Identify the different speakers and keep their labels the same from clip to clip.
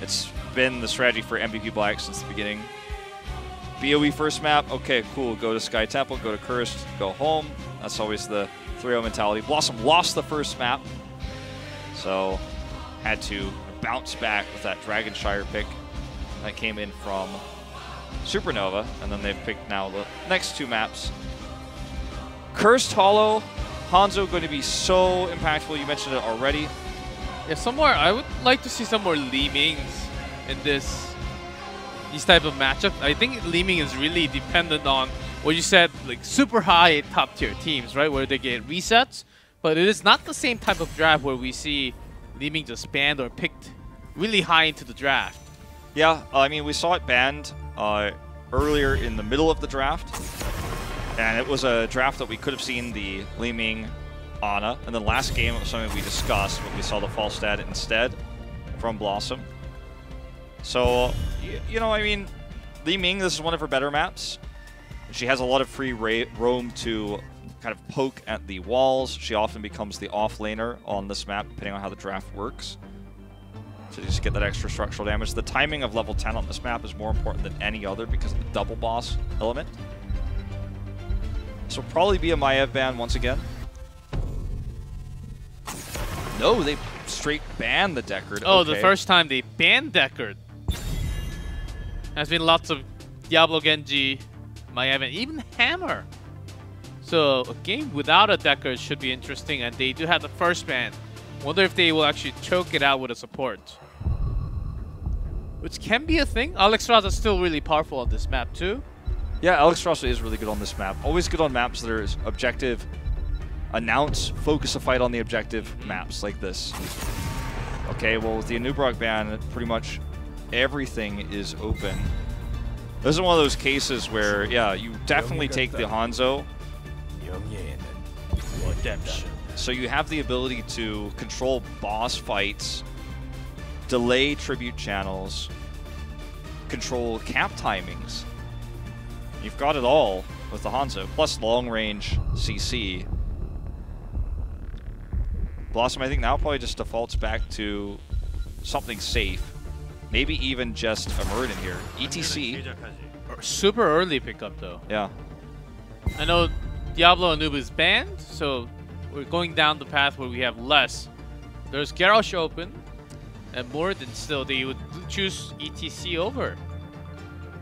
Speaker 1: It's been the strategy for MVP Black since the beginning. BOE first map, okay, cool. Go to Sky Temple, go to Cursed, go home. That's always the 3-0 mentality. BlossoM lost the first map, so had to bounce back with that Dragonshire pick that came in from Supernova, and then they've picked now the next 2 maps. Cursed Hollow, Hanzo going to be so impactful. You mentioned it already.
Speaker 2: Yeah, somewhere I would like to see some more Li Mings in these type of matchups. I think Li Ming is really dependent on what you said, like super high top tier teams, right, where they get resets. But it is not the same type of draft where we see Li Ming just banned or picked really high into the draft.
Speaker 1: Yeah, I mean, we saw it banned earlier in the middle of the draft, and it was a draft that we could have seen the Li Ming Ana, and then last game it was something we discussed, but we saw the false stat instead from BlossoM. So, you know, I mean, Li Ming, this is one of her better maps. She has a lot of free roam to kind of poke at the walls. She often becomes the off-laner on this map, depending on how the draft works. So just get that extra structural damage. The timing of level 10 on this map is more important than any other because of the double boss element. So probably be a Maiev ban once again. No, they straight banned the Deckard.
Speaker 2: Oh,
Speaker 1: okay.
Speaker 2: The first time they banned Deckard. There's been lots of Diablo, Genji, Maiev, and even Hammer. So a game without a Deckard should be interesting, and they do have the first ban. Wonder if they will actually choke it out with a support. Which can be a thing. Alex Raza is still really powerful on this map too.
Speaker 1: Yeah, Alex Raza is really good on this map. Always good on maps that are objective. Announce, focus a fight on the objective maps like this. Okay, well with the Anubrok ban, pretty much everything is open. This is one of those cases where, yeah, you definitely take the Hanzo. So you have the ability to control boss fights, delay tribute channels, control cap timings. You've got it all with the Hanzo, plus long-range CC. BlossoM, I think, now probably just defaults back to something safe. Maybe even just a Muradin here. ETC.
Speaker 2: Super early pickup, though.
Speaker 1: Yeah.
Speaker 2: I know Diablo Anub is banned, so we're going down the path where we have less. There's Garrosh open, and Muradin still, they would choose ETC over.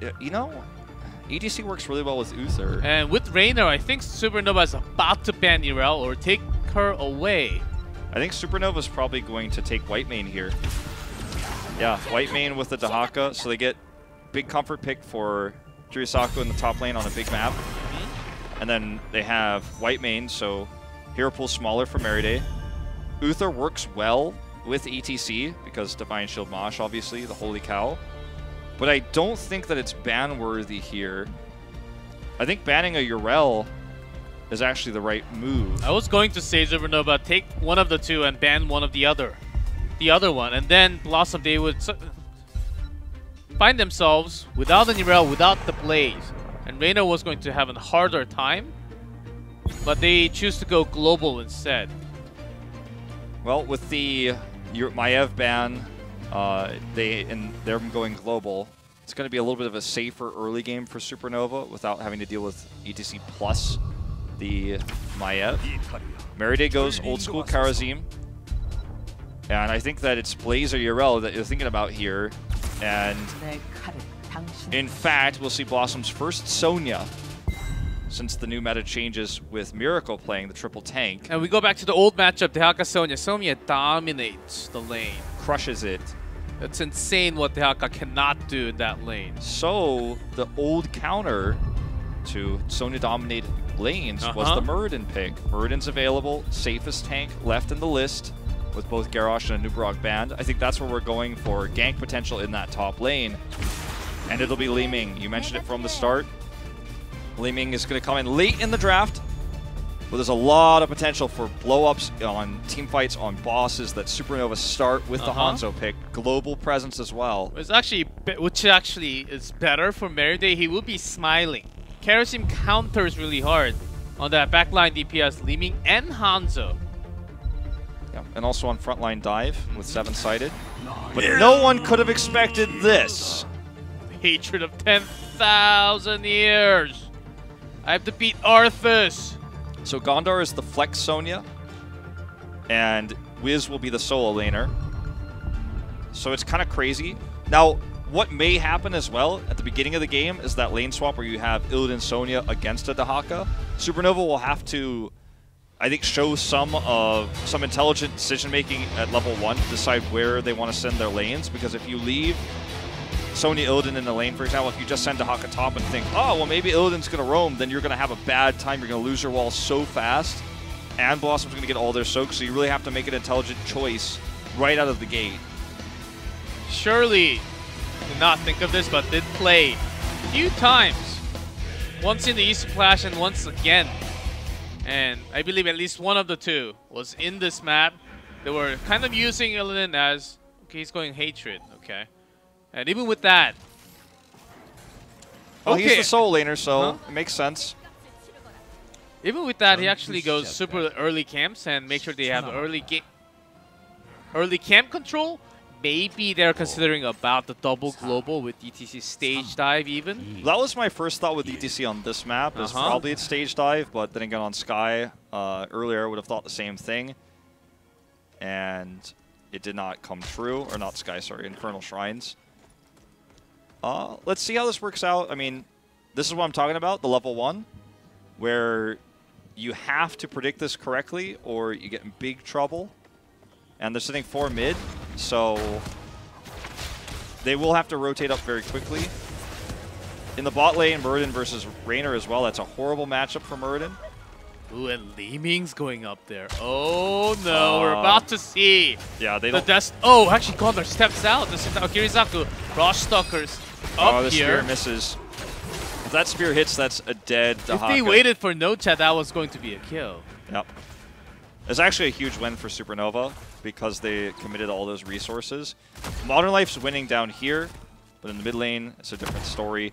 Speaker 1: Yeah, you know, ETC works really well with Uther.
Speaker 2: And with Reynor, I think Supernova is about to ban Irel or take her away.
Speaker 1: I think Supernova's probably going to take Whitemane here. Yeah, Whitemane with the Dahaka, so they get big comfort pick for Jurisaku in the top lane on a big map. And then they have Whitemane, so hero pool smaller for Meride. Uther works well with ETC because Divine Shield Mosh, obviously, the holy cow. But I don't think that it's ban-worthy here. I think banning a Yrel is actually the right move.
Speaker 2: I was going to say Supernova, take one of the two and ban one of the other one, and then BlossoM, they would find themselves without an Yrel, without the Blaze, and Reynor was going to have a harder time, but they choose to go global instead.
Speaker 1: Well, with the Maiev ban, they're going global. It's going to be a little bit of a safer early game for Supernova without having to deal with ETC plus the Maiev. Meride goes old school Karazim. And I think that it's Blaze or Yrel that you're thinking about here. And in fact, we'll see BlossoM's first Sonya since the new meta changes with Miracle playing the triple tank.
Speaker 2: And we go back to the old matchup, Dehaka Sonya. Sonya dominates the lane.
Speaker 1: Crushes it.
Speaker 2: It's insane what Dehaka cannot do in that lane.
Speaker 1: So the old counter to Sonya dominated lanes was the Muradin pick. Muradin's available, safest tank left in the list with both Garrosh and a Nubrok banned. I think that's where we're going for gank potential in that top lane. And it'll be Li Ming. You mentioned it from the start. Li Ming is going to come in late in the draft, but there's a lot of potential for blow-ups on team fights on bosses that Supernova start with the Hanzo pick. Global presence as well.
Speaker 2: It's actually, which actually is better for Meride. He will be smiling. Karazim counters really hard on that backline DPS, Li Ming and Hanzo.
Speaker 1: Yeah, and also on frontline dive with 7-sided. But no one could have expected this.
Speaker 2: Hatred of 10,000 years. I have to beat Arthas.
Speaker 1: So Gondar is the flex Sonya, and Wiz will be the solo laner. So it's kind of crazy. Now, what may happen as well at the beginning of the game is that lane swap where you have Illidan Sonya against a Dahaka. Supernova will have to, I think, show some intelligent decision making at level 1 to decide where they want to send their lanes. Because if you leave Sonya Illidan in the lane, for example, if you just send Dahaka top and think, oh, well, maybe Illidan's going to roam, then you're going to have a bad time. You're going to lose your wall so fast, and BlossoM's going to get all their soaks. So you really have to make an intelligent choice right out of the gate.
Speaker 2: Surely did not think of this, but did play a few times. Once in the East Clash and once again. And I believe at least one of the two was in this map. They were kind of using Illidan as, okay, he's going Hatred, okay. And even with that...
Speaker 1: Well, he's the solo laner, so it makes sense.
Speaker 2: Even with that, he actually goes super early camps and make sure they have early camp control. Maybe they're considering about the double global with DTC stage dive even.
Speaker 1: That was my first thought with DTC on this map, is probably it's stage dive, but then again on Sky earlier I would have thought the same thing. And it did not come true, or not Sky, sorry, Infernal Shrines. Let's see how this works out. I mean, this is what I'm talking about, the level 1, where you have to predict this correctly or you get in big trouble. And they're sitting 4 mid, so they will have to rotate up very quickly. In the bot lane, Muradin versus Raynor as well. That's a horrible matchup for Muradin.
Speaker 2: Ooh, and Li Ming's going up there. Oh no, we're about to see.
Speaker 1: Yeah, they don't.
Speaker 2: Oh, actually, Gondor steps out. Kirisaku, Crosstalkers up
Speaker 1: the
Speaker 2: here.
Speaker 1: Spear misses. If that spear hits, that's a dead Dahaka.
Speaker 2: If they waited for no chat, that was going to be a kill.
Speaker 1: Yep. It's actually a huge win for Supernova because they committed all those resources. Modern Life's winning down here, but in the mid lane, it's a different story.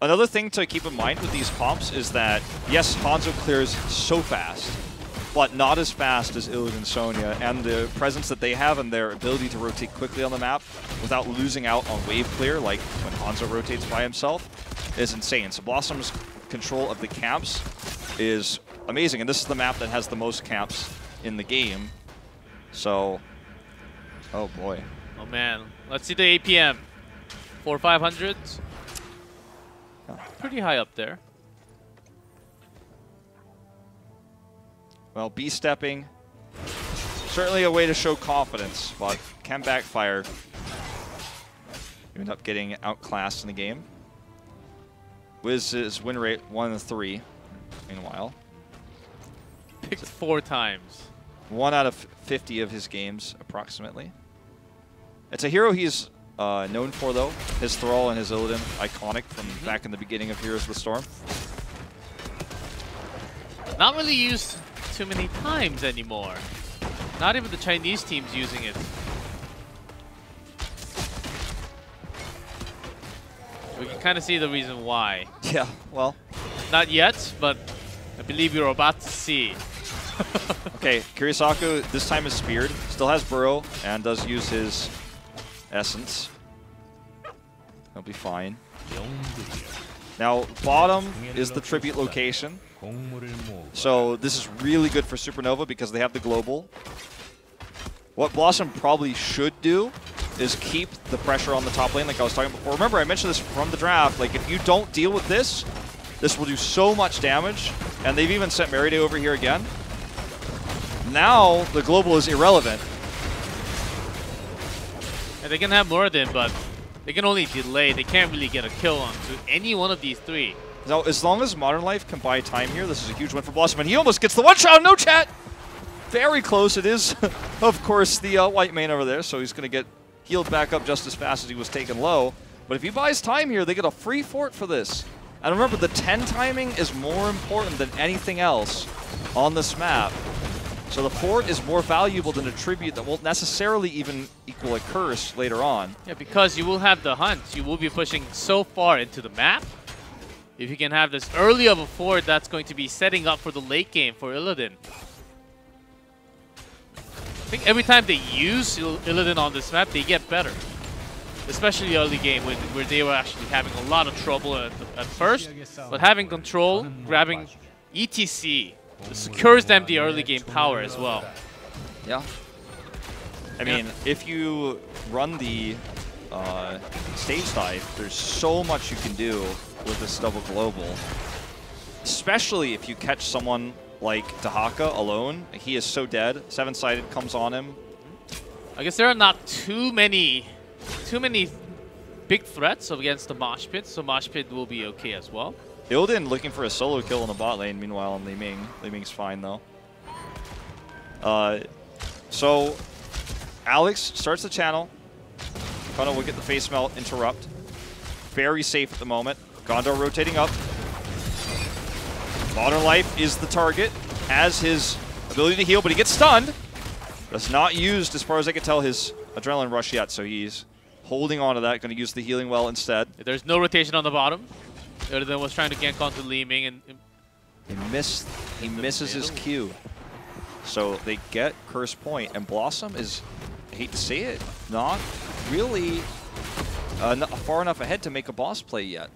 Speaker 1: Another thing to keep in mind with these comps is that, yes, Hanzo clears so fast, but not as fast as Illidan Sonya, and the presence that they have and their ability to rotate quickly on the map without losing out on wave clear, like when Hanzo rotates by himself, is insane. So BlossoM's control of the camps is amazing, and this is the map that has the most camps in the game. So, oh boy.
Speaker 2: Oh man, let's see the APM. 4,500s. Pretty high up there.
Speaker 1: Well, B-stepping, certainly a way to show confidence, but can backfire. You end up getting outclassed in the game. Wiz's win rate 1 in 3, meanwhile.
Speaker 2: Picked 4 times.
Speaker 1: 1 out of 50 of his games, approximately. It's a hero he's known for, though. His Thrall and his Illidan, iconic from back in the beginning of Heroes of the Storm.
Speaker 2: Not really used too many times anymore. Not even the Chinese team's using it. We can kind of see the reason why.
Speaker 1: Yeah, well.
Speaker 2: Not yet, but I believe you're about to see.
Speaker 1: Okay, Kirisaku this time is speared. Still has Burrow and does use his Essence. He'll be fine. Now, bottom is the tribute location. So this is really good for Supernova because they have the global. What BlossoM probably should do is keep the pressure on the top lane like I was talking before. Remember, I mentioned this from the draft. Like, if you don't deal with this, this will do so much damage. And they've even sent Merida over here again. Now, the global is irrelevant.
Speaker 2: And they can have Muradin, but they can only delay. They can't really get a kill onto any one of these 3.
Speaker 1: Now, as long as Modern Life can buy time here, this is a huge win for BlossoM. And he almost gets the one-shot, no chat! Very close. It is, of course, the white main over there, so he's going to get healed back up just as fast as he was taken low. But if he buys time here, they get a free fort for this. And remember, the 10 timing is more important than anything else on this map. So the fort is more valuable than a tribute that won't necessarily even equal a curse later on.
Speaker 2: Yeah, because you will have the hunt. You will be pushing so far into the map. If you can have this early of a fort, that's going to be setting up for the late game for Illidan. think every time they use Illidan on this map, they get better. Especially early game where they were actually having a lot of trouble at first. But having control, grabbing ETC, secures them the early game power as well.
Speaker 1: Yeah. I mean, if you run the stage dive, there's so much you can do with this double global. Especially if you catch someone like Dahaka alone. He is so dead. Seven-sided comes on him.
Speaker 2: I guess there are not too many big threats against the Mosh Pit, so Mosh Pit will be okay as well.
Speaker 1: Illidan looking for a solo kill in the bot lane, meanwhile on Li Ming. Li Ming's fine though. So Alex starts the channel. Kind of will get the face melt, interrupt. Very safe at the moment. Gondor rotating up. Modern Life is the target, has his ability to heal, but he gets stunned. That's not used, as far as I can tell, his adrenaline rush yet, so he's holding on to that, going to use the healing well instead.
Speaker 2: There's no rotation on the bottom. Illidan was trying to gank onto Li Ming, and
Speaker 1: he misses his Q. So they get Curse Point, and BlossoM is, I hate to say it, not really far enough ahead to make a boss play yet.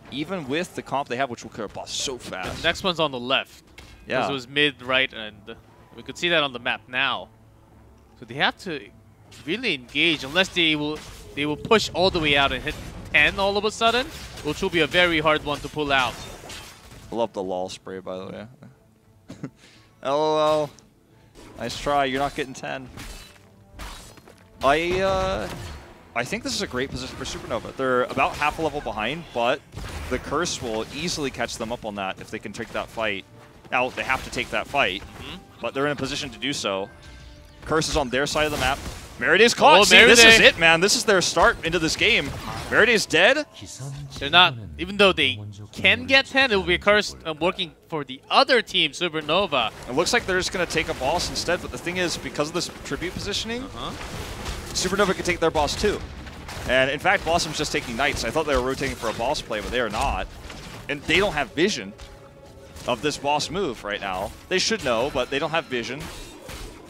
Speaker 1: Even with the comp they have, which will kill a boss so fast.
Speaker 2: The next one's on the left.
Speaker 1: Yeah.
Speaker 2: Because it was mid, right, and we could see that on the map now. So they have to really engage, unless they will push all the way out and hit 10 all of a sudden, which will be a very hard one to pull out.
Speaker 1: I love the lol spray, by the way. LOL. Nice try. You're not getting 10. I think this is a great position for Supernova. They're about half a level behind, but the Curse will easily catch them up on that if they can take that fight. Now, they have to take that fight, but they're in a position to do so. Curse is on their side of the map. Meriday's caught.
Speaker 2: Oh,
Speaker 1: See, this is it, man. This is their start into this game. Meriday's dead.
Speaker 2: They're not, even though they can get 10, it will be a Curse working for the other team, Supernova.
Speaker 1: It looks like they're just going to take a boss instead, but the thing is, because of this tribute positioning, Supernova can take their boss too. And in fact, BlossoM's just taking Knights. I thought they were rotating for a boss play, but they are not. And they don't have vision of this boss move right now. They should know, but they don't have vision.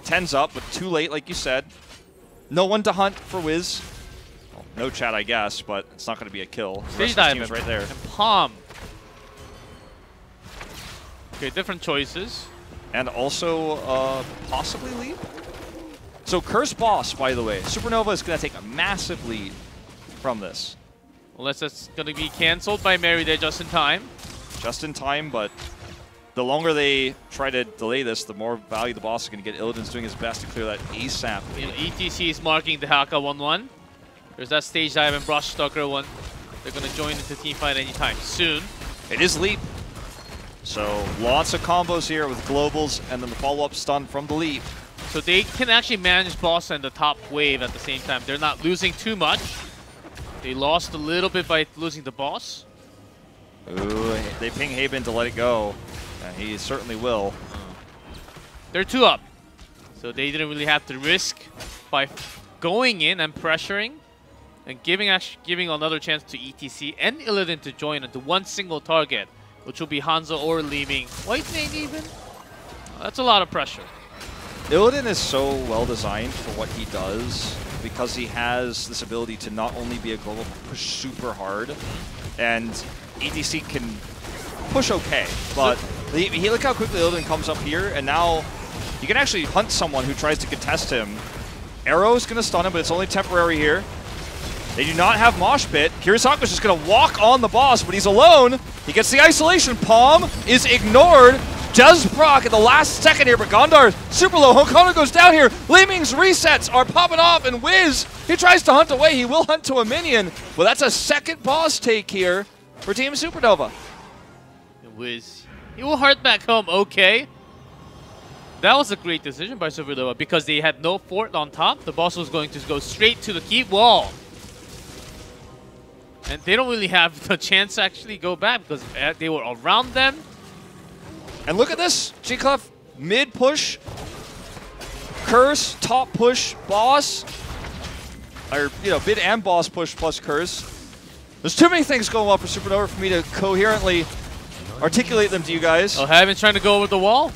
Speaker 1: 10's up, but too late, like you said. No one to hunt for Wiz. Well, no chat, I guess, but it's not going to be a kill. The rest of the team is right there.
Speaker 2: And Palm. Okay, different choices.
Speaker 1: And also, possibly Leap? So Curse boss, by the way, Supernova is going to take a massive lead from this.
Speaker 2: Unless that's going to be cancelled by Meriday just in time.
Speaker 1: Just in time, but the longer they try to delay this, the more value the boss is going to get. Illidan's doing his best to clear that ASAP.
Speaker 2: You know, ETC is marking the Haka 1-1. There's that stage dive and Brush Stalker one. They're going to join into teamfight anytime soon.
Speaker 1: It is Leap. So lots of combos here with globals and then the follow-up stun from the Leap.
Speaker 2: So they can actually manage boss and the top wave at the same time. They're not losing too much. They lost a little bit by losing the boss.
Speaker 1: Ooh, they ping Haben to let it go. And he certainly will.
Speaker 2: They're 2 up. So they didn't really have to risk by going in and pressuring and giving another chance to ETC and Illidan to join into one single target, which will be Hanzo or Li Ming. White Ming even? That's a lot of pressure.
Speaker 1: Illidan is so well designed for what he does because he has this ability to not only be a global, but push super hard. And ETC can push okay, but look how quickly Illidan comes up here, and now you can actually hunt someone who tries to contest him. Arrow's going to stun him, but it's only temporary here. They do not have Mosh Pit. Kirisaku's just going to walk on the boss, but he's alone. He gets the isolation. Palm is ignored. Does proc at the last second here, but Gondar super low. Hokono goes down here. Li Ming's resets are popping off, and Wiz, he tries to hunt away. He will hunt to a minion, but that's a second boss take here for Team Supernova.
Speaker 2: Wiz, he will heart back home, okay. That was a great decision by Supernova because they had no fort on top. The boss was going to go straight to the keep wall. And they don't really have the chance to actually go back because they were around them.
Speaker 1: And look at this, G-Clef, mid push, Curse, top push, boss, or mid and boss push plus Curse. There's too many things going on for Supernova for me to coherently articulate them to you guys.
Speaker 2: Oh, Haven's trying to go over the wall?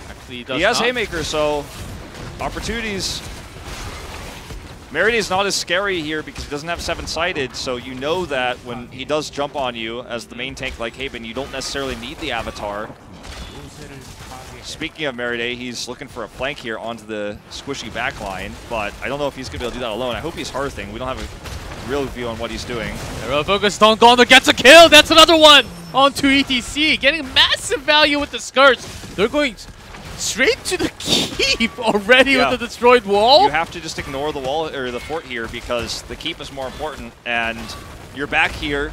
Speaker 2: Actually, he does
Speaker 1: He has
Speaker 2: not.
Speaker 1: Haymaker, so opportunities. Meriday's not as scary here because he doesn't have 7-sided, so you know that when he does jump on you as the main tank like Haven, you don't necessarily need the avatar. Speaking of Meriday, he's looking for a flank here onto the squishy backline, but I don't know if he's going to be able to do that alone. I hope he's hearthing. We don't have a real view on what he's doing.
Speaker 2: Real focus on Gondor, gets a kill. That's another one onto ETC, getting massive value with the skirts. They're going straight to the keep already with the destroyed wall.
Speaker 1: You have to just ignore the wall or the fort here because the keep is more important, and you're back here.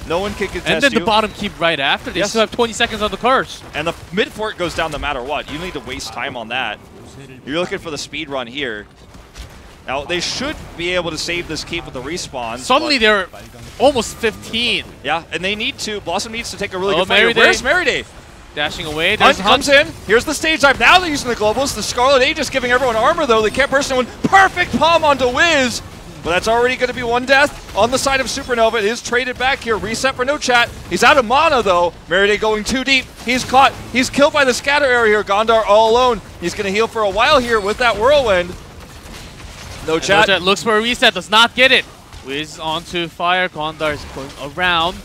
Speaker 1: No one can contest you.
Speaker 2: And then the bottom keep right after. They still have 20 seconds on the curse.
Speaker 1: And the mid fort goes down no matter what. You need to waste time on that. You're looking for the speed run here. Now, they should be able to save this keep with the respawn.
Speaker 2: Suddenly, they're almost 15.
Speaker 1: Yeah, and they need to. BlossoM needs to take a really good fight.
Speaker 2: Meriday.
Speaker 1: Where's Meriday?
Speaker 2: Dashing away.
Speaker 1: Hunt comes in. Here's the stage dive. Now they're using the globals. The Scarlet Aegis giving everyone armor, though. They can't burst anyone. Perfect palm onto Wiz. But that's already going to be one death on the side of Supernova. It is traded back here. Reset for no chat. He's out of mana, though. Meriday going too deep. He's caught. He's killed by the scatter area here. Gondar all alone. He's going to heal for a while here with that whirlwind. No chat.
Speaker 2: No chat looks for a reset. Does not get it. Wiz onto fire. Gondar is going around.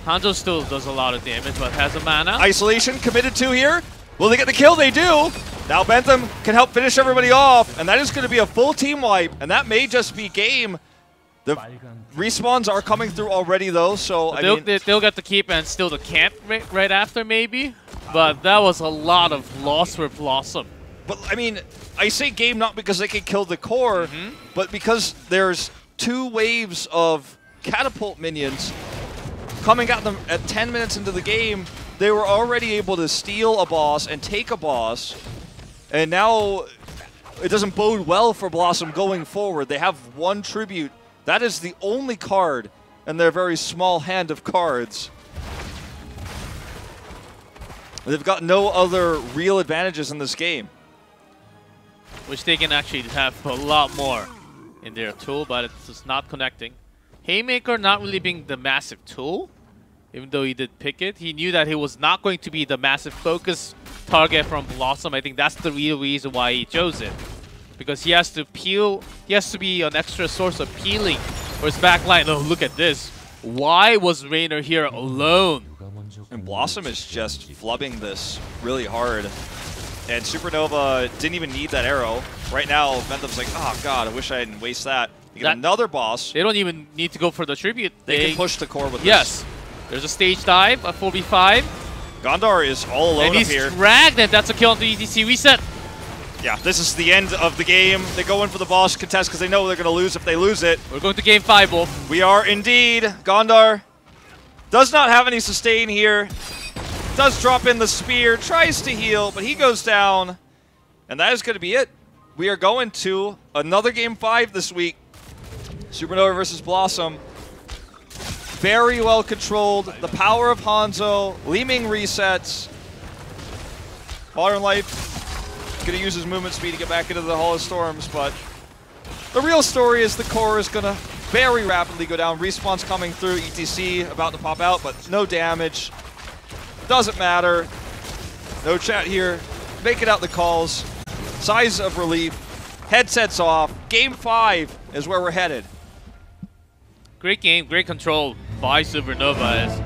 Speaker 2: Hanzo still does a lot of damage, but has a mana.
Speaker 1: Isolation committed to here. Will they get the kill? They do. Now Bentham can help finish everybody off, and that is going to be a full team wipe, and that may just be game. The respawns are coming through already, though, so
Speaker 2: they'll get the keep and still the camp right after, maybe. But that was a lot of loss for BlossoM.
Speaker 1: But, I mean, I say game not because they can kill the core, but because there's 2 waves of catapult minions coming at them at 10 minutes into the game. They were already able to steal a boss and take a boss, and now it doesn't bode well for BlossoM going forward. They have 1 tribute. That is the only card in their very small hand of cards. They've got no other real advantages in this game.
Speaker 2: Which they can actually have a lot more in their tool, but it's just not connecting. Haymaker not really being the massive tool, even though he did pick it. He knew that he was not going to be the massive focus target from BlossoM. I think that's the real reason why he chose it. Because he has to peel, he has to be an extra source of peeling for his backline. Oh, look at this. Why was Raynor here alone?
Speaker 1: And BlossoM is just flubbing this really hard. And Supernova didn't even need that arrow. Right now, Bentham's like, oh god, I wish I didn't waste that. You get another boss.
Speaker 2: They don't even need to go for the tribute.
Speaker 1: They can push the core with
Speaker 2: this. There's a stage dive, a 4v5.
Speaker 1: Gondar is all alone up here.
Speaker 2: And he's dragged, and that's a kill on the ETC reset.
Speaker 1: Yeah, this is the end of the game. They go in for the boss contest because they know they're going to lose if they lose it.
Speaker 2: We're going to game 5, Wolf.
Speaker 1: We are indeed. Gondar does not have any sustain here. Does drop in the spear, tries to heal, but he goes down. And that is going to be it. We are going to another game 5 this week. Supernova versus BlossoM. Very well controlled. The power of Hanzo. Leeming resets. Modern Life going to use his movement speed to get back into the Hall of Storms, but the real story is the core is going to very rapidly go down. Respawn's coming through. ETC about to pop out, but no damage. Doesn't matter. No chat here. Making out the calls. Sighs of relief. Headsets off. Game 5 is where we're headed.
Speaker 2: Great game, great control by Supernova.